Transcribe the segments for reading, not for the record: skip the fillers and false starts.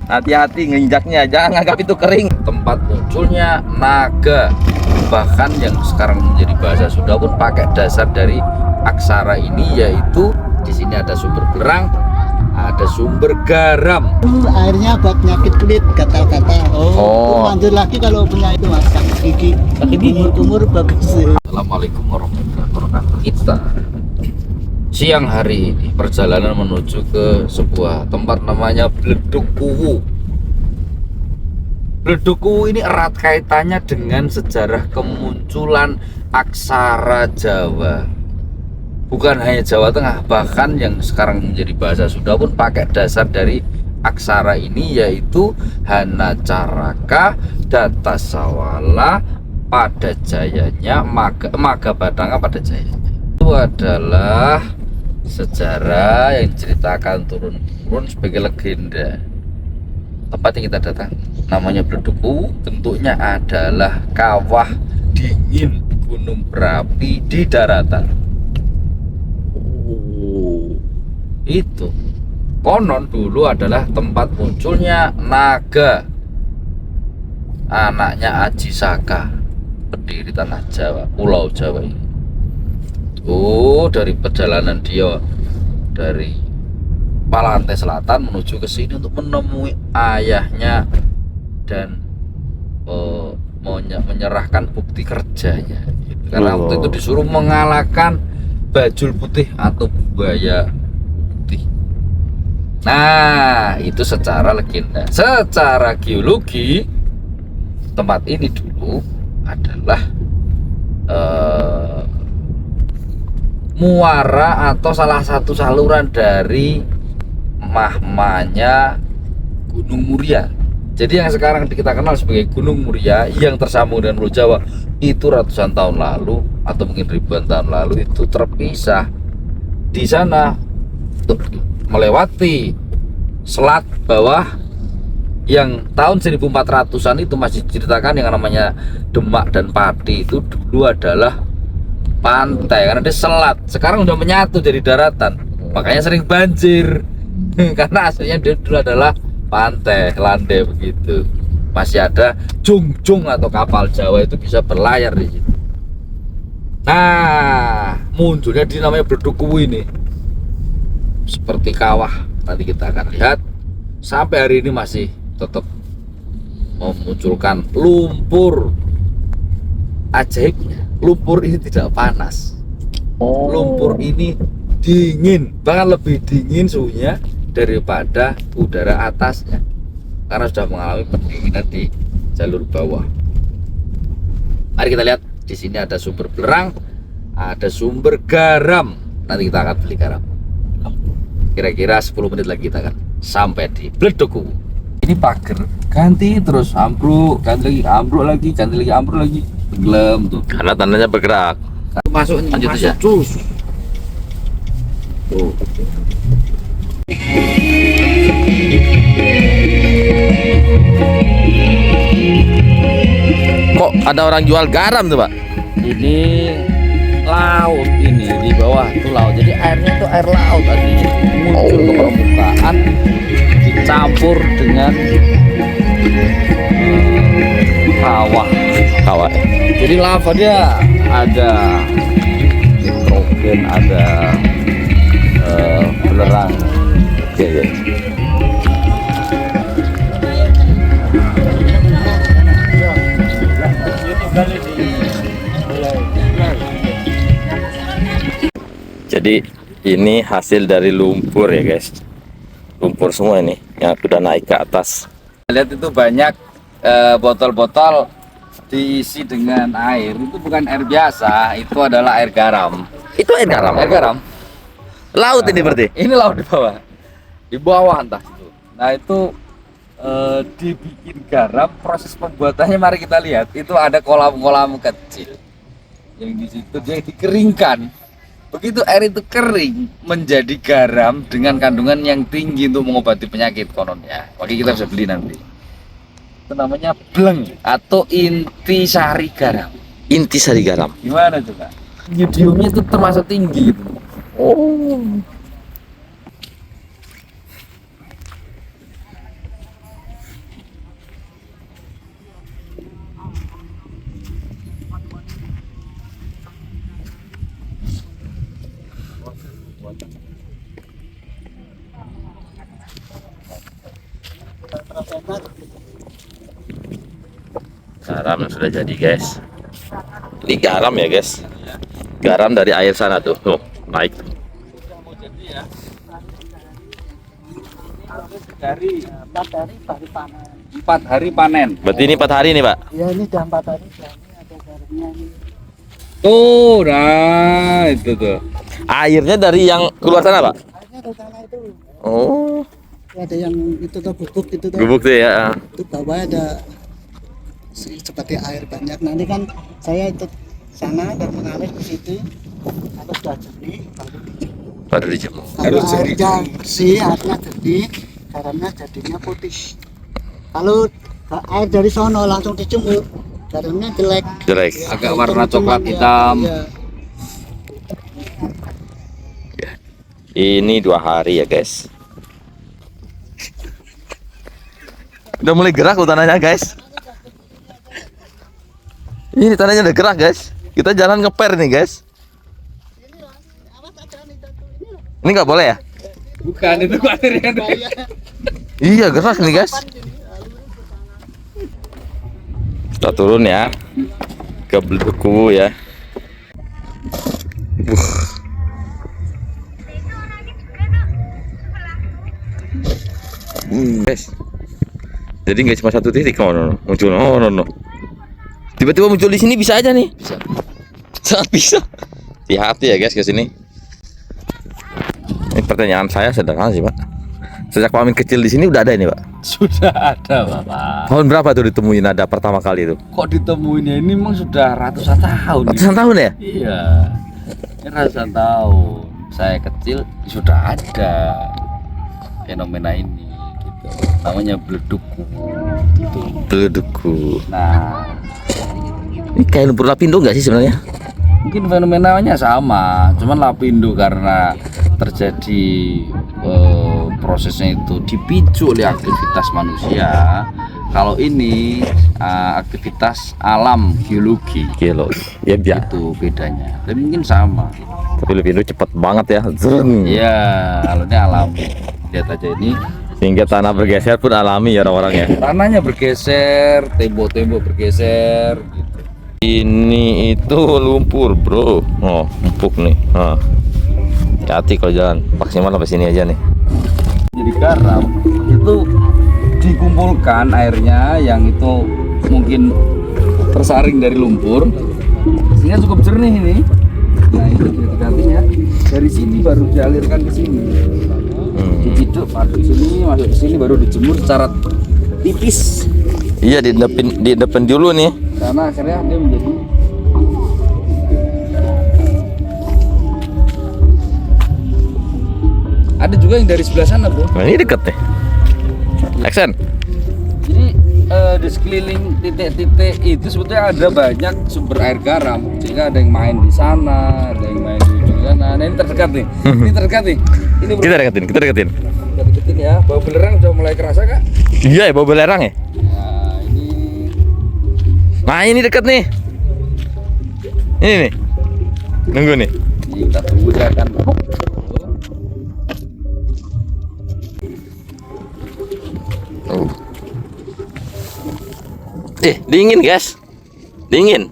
Hati-hati nginjaknya, jangan anggap itu kering. Tempat munculnya naga, bahkan yang sekarang menjadi bahasa Sunda pun pakai dasar dari aksara ini, yaitu di sini ada sumber berang, ada sumber garam. Airnya buat penyakit kulit, gatal-gatal. Oh. Lanjut lagi kalau punya itu mas, sakit gigi, kumur-kumur bagus. Assalamualaikum warahmatullahi wabarakatuh. Kita siang hari ini perjalanan menuju ke sebuah tempat namanya Bledug Kuwu. Bledug Kuwu ini erat kaitannya dengan sejarah kemunculan aksara Jawa. Bukan hanya Jawa Tengah, bahkan yang sekarang menjadi bahasa Sunda pun pakai dasar dari aksara ini, yaitu Hanacaraka, Datasawala, pada jayanya, Magabadanga pada jayanya. Itu adalah sejarah yang diceritakan turun-turun sebagai legenda. Tempat yang kita datang namanya Bledug Kuwu, bentuknya adalah kawah dingin gunung berapi di daratan. Itu konon dulu adalah tempat munculnya naga, anaknya Aji Saka, pendiri tanah Jawa, Pulau Jawa ini. Dari perjalanan dia dari Palante Selatan menuju ke sini untuk menemui ayahnya dan menyerahkan bukti kerjanya. Karena waktu itu disuruh mengalahkan bajul putih atau buaya putih. Nah, itu secara legenda. Secara geologi, tempat ini dulu adalah muara atau salah satu saluran dari mahmanya Gunung Muria. Jadi yang sekarang kita kenal sebagai Gunung Muria yang tersambung dengan Pulau Jawa itu ratusan tahun lalu atau mungkin ribuan tahun lalu itu terpisah. Di sana melewati selat bawah yang tahun 1400-an itu masih diceritakan yang namanya Demak dan Pati itu dulu adalah pantai karena dia selat. Sekarang udah menyatu jadi daratan, makanya sering banjir karena aslinya dia dulu adalah pantai, landai begitu. Masih ada jungjung atau kapal Jawa itu bisa berlayar di situ. Nah, munculnya di namanya Bledug Kuwu ini seperti kawah. Nanti kita akan lihat. Sampai hari ini masih tetap memunculkan lumpur. Ajaibnya, lumpur ini tidak panas. Lumpur ini dingin, bahkan lebih dingin suhunya daripada udara atasnya, karena sudah mengalami pendinginan di jalur bawah. Mari kita lihat, di sini ada sumber berang, ada sumber garam. Nanti kita akan beli garam. Kira-kira 10 menit lagi kita akan sampai di Bledug Kuwu. Ini pagar ganti terus ambruk, ganti lagi ambruk lagi, ganti lagi ambruk lagi. Tenggelam tuh. Karena tandanya bergerak. Masuk nih, lanjut aja. Terus. Tuh. Kok ada orang jual garam tuh, Pak? Ini laut, ini di bawah itu laut. Jadi airnya tuh air laut artinya muncul ke permukaan dicampur dengan kawah. Kawah. Jadi lava dia ada nitrogen, ada belerang. Oke. Jadi ini hasil dari lumpur ya guys. Lumpur semua ini yang sudah naik ke atas. Lihat itu banyak botol-botol diisi dengan air. Itu bukan air biasa, itu adalah air garam. Itu air garam. Air garam. Laut ini berarti. Ini laut di bawah. Di bawah entah itu. Nah, itu dibikin garam, proses pembuatannya mari kita lihat. Itu ada kolam-kolam kecil. Yang di situ dia dikeringkan. Begitu air itu kering menjadi garam dengan kandungan yang tinggi untuk mengobati penyakit kononnya. Oke, kita bisa beli nanti. Itu namanya bleng atau intisari garam. Intisari garam. Gimana tuh, Kak? Yodiumnya itu termasuk tinggi gitu. Oh. November. Garam yang sudah jadi guys. Ini garam ya guys. Garam dari air sana tuh. Tuh, naik. Dari 4 hari baru panen. 4 hari panen. Berarti ini 4 hari nih Pak. Ya ini udah 4 hari, ini ada garamnya ini. Tuh, nah itu tuh. Airnya dari yang keluar sana Pak. Airnya dari sana itu. Oh, Ada yang itu tuh bubuk itu tuh. gubuk tuh ya. Itu bawahnya ada seperti air banyak. Nanti kan saya itu sana dan mengalir ke situ. Kalau sudah jernih baru dijemur. Baru dijemur. Kalau airnya bersih, airnya jernih, garamnya jadinya putih. Kalau air dari sono langsung dijemur, garamnya jelek. Jelek. Agak warna Hitam-hitam, coklat ya. hitam. Iya. Ini 2 hari ya guys. Udah mulai gerak loh tanahnya guys. Ini tanahnya udah gerak guys. Kita jalan ngeper nih guys. Ini nggak boleh ya? Bukan itu airnya. Iya gerak nih guys. Kita turun ya ke Bleduku ya. Guys. Jadi nggak cuma satu titik, muncul, tiba-tiba muncul di sini bisa aja nih. Sangat bisa. Hati-hati ya guys ke sini. Ini pertanyaan saya sederhana sih Pak. Sejak Pak Amin kecil di sini udah ada ini Pak? Sudah ada, Bapak. Tahun berapa tuh ditemuin ada pertama kali itu? Kok ditemuinnya ini memang sudah ratusan tahun. Ratusan tahun ya? Iya. Ini ratusan tahun. Saya kecil sudah ada fenomena ini gitu. Namanya Bleduku gitu. Bleduku. Nah, Ini kayak lumpur lapindo nggak sih sebenarnya? mungkin fenomenanya sama, cuman Lapindo karena terjadi prosesnya itu dipicu oleh aktivitas manusia. Kalau ini aktivitas alam geologi, Kilo. Ya biar. itu bedanya. Tapi mungkin sama. Tapi lapindo cepet banget ya. Zreng. Iya, kalau ini alam. Lihat aja ini. Sehingga tanah bergeser pun alami ya orang-orang ya. Tanahnya bergeser, tembok-tembok bergeser gitu. Ini itu lumpur bro. Oh empuk nih. Hati kalau jalan maksimal sampai sini aja nih. Jadi garam itu dikumpulkan airnya yang itu mungkin tersaring dari lumpur sehingga cukup jernih ini. Nah itu diganti ya. Dari sini baru dialirkan ke sini. Diciduk masuk ke sini, masuk ke sini baru dijemur secara tipis. Iya di depan dulu nih. Karena akhirnya dia menjadi ada juga yang dari sebelah sana bro. Nah, ini deket nih. Action. Jadi di sekeliling titik-titik itu sebetulnya ada banyak sumber air garam sehingga ada yang main di sana, ada yang main di ujung sana. Nah ini terdekat nih, ini terdekat nih. Ini bro, Kita deketin. kita deketin ya. Bau belerang udah mulai kerasa kak? Iya ya, bau belerang ya. Nah ini Nah ini deket nih. Ini nih. Nunggu nih. kita tunggu dia akan. Dingin guys. Dingin.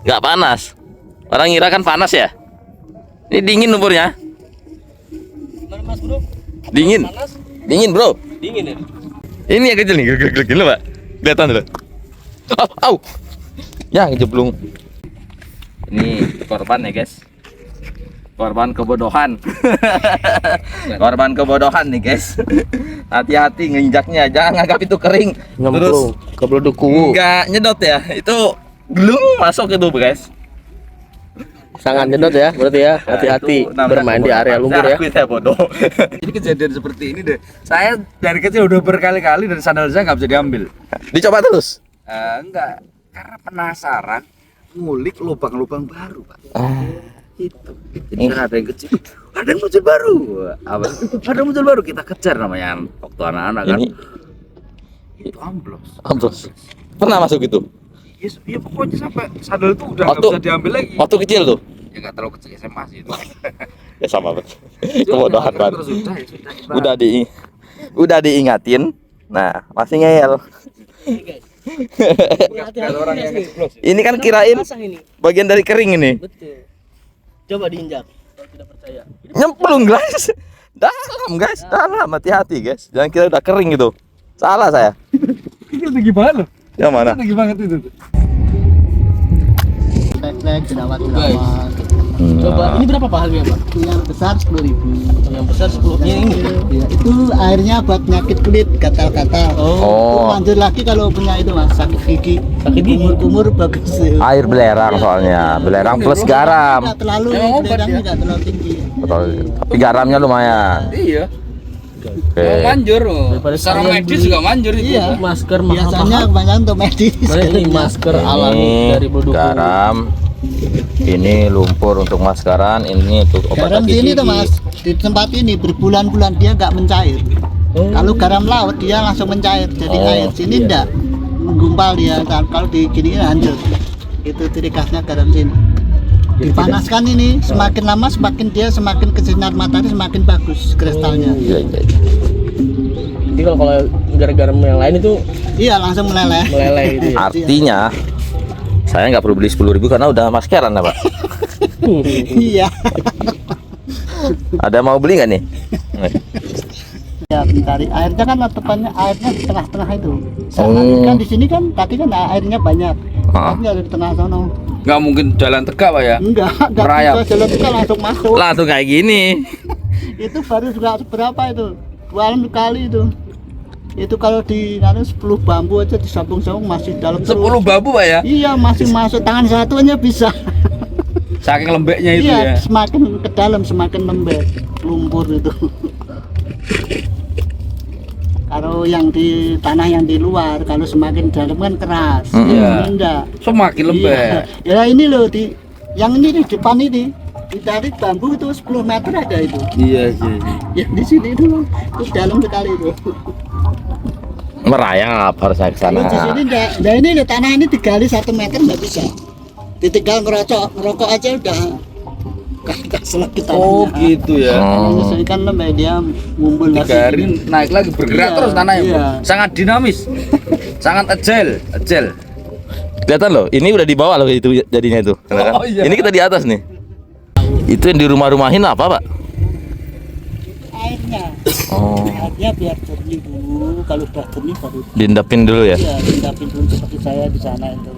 Nggak panas. Orang ngira kan panas ya. Ini dingin lumpurnya. Mas bro, Dingin. Dingin bro. dingin ya? Ini yang kecil nih. Glek dulu pak. Kelihatan dulu. Au. Ya ngejeblung. Ini korban ya guys. Korban kebodohan. Korban kebodohan nih guys. Hati-hati nginjaknya, jangan anggap itu kering. Terus ke Bleduku. enggak nyedot ya. Itu belum masuk itu guys. Sangat nyedot ya, berarti ya. Hati-hati Itu namanya bermain di kebodohan. area lumpur ya. Saya bodoh. Jadi kejadian seperti ini deh. Saya dari kecil udah berkali-kali dan sandal saya nggak bisa diambil. Dicoba terus. Enggak, karena penasaran ngulik lubang-lubang baru pak. Itu. Jadi kan ada yang kecil, ada yang muncul baru. Apa? Ada yang muncul baru kita kejar namanya waktu anak-anak kan. Ini Itu amblos. ambros. Pernah masuk itu? Ya pokoknya sampai sandal itu udah nggak Waktu- bisa diambil lagi. Waktu kecil tuh. Ya nggak terlalu kecil SMA sih itu. Ya sama banget. Kebodohan Terus banget. sudah, ya sudah. Udah diingatin, Nah, masih ngeyel. Bekas orang yang ngejeblos. Ini kan kirain Basah ini. bagian dari kering ini. Betul. Coba diinjak kalau tidak percaya. Nyemplung guys. Dalam guys, dalam, hati-hati guys. Jangan kira udah kering gitu. Salah saya. Itu tinggi banget loh. Yang mana? Tinggi banget itu. Flek-flek, jerawat-jerawat. Coba ini berapa pahalnya, Pak? Yang besar 10.000. Yang besar 10. Ini. Ya, itu airnya buat penyakit kulit, gatal-gatal. Oh. Lanjut lagi kalau punya itu mas, sakit gigi, Sakit gigi. kumur-kumur bagus. Air belerang soalnya. Belerang plus garam. Nggak terlalu, Emang obat belerangnya ya? nggak terlalu tinggi. Betul. Tapi garamnya lumayan. Iya. Oke. Manjur loh. Daripada Secara sekalian medis beli. juga manjur itu. Iya. Masker Biasanya mahal-mahal. kebanyakan untuk medis. Mana ini masker alami Ini dari produk garam. Ini lumpur untuk maskeran. Ini untuk obat Garam kaki sini gigi. tuh mas, di tempat ini berbulan-bulan dia nggak mencair. Kalau garam laut dia langsung mencair, jadi Oh, air. Sini iya. enggak menggumpal dia. Dan kalau diginiin hancur. Itu ciri khasnya garam sini. Dipanaskan ini semakin lama semakin dia semakin kesinar matahari semakin bagus kristalnya. Iya, iya, iya. Jadi kalau garam-garam yang lain itu Iya langsung meleleh. meleleh gitu ya. Artinya saya nggak perlu beli 10.000 karena udah maskeran ya Pak. Iya. Ada mau beli nggak nih? Ya mencari airnya kan tepannya airnya di tengah-tengah itu. Oh. Kan di sini kan tadi kan airnya banyak. Ah. Tapi ada di tengah sono. Nggak mungkin jalan tegak pak ya. Enggak Merayap. bisa jalan kita langsung masuk. Langsung kayak gini. Itu baru juga seberapa itu? 2 kali itu. Itu kalau di 10 bambu aja disambung-sambung masih dalam 10 terus. bambu pak ya. Iya masih masuk tangan satu aja bisa. Saking lembeknya itu Iya ya. semakin ke dalam semakin lembek lumpur itu. Kalau yang di tanah yang di luar kalau semakin dalam kan keras. Iya. Ini enggak. Semakin lembek. Iya. Ya ini loh di yang ini di depan ini dari bambu itu 10 meter ada itu. Iya iya. Yang di sini itu dalam sekali itu. Merayap harus saya ke sana. Kalau di sini enggak. Nah ini loh, tanah ini digali 1 meter nggak bisa. Ditinggal ngerokok aja udah nggak selagi tanahnya. Oh gitu ya. Ini sini kan lembek dia ngumpul lagi. 3 hari naik lagi bergerak Iya, terus tanahnya. Bu. iya. Sangat dinamis. Sangat agile. Kelihatan loh, ini udah di bawah loh itu jadinya itu. Kan? Oh, iya. Ini kita di atas nih. Itu yang di rumah-rumahin apa Pak? Airnya. Oh, Airnya biar jernih dulu. Kalau udah jernih baru diendapin dulu ya. iya dindapin dulu seperti saya di sana itu.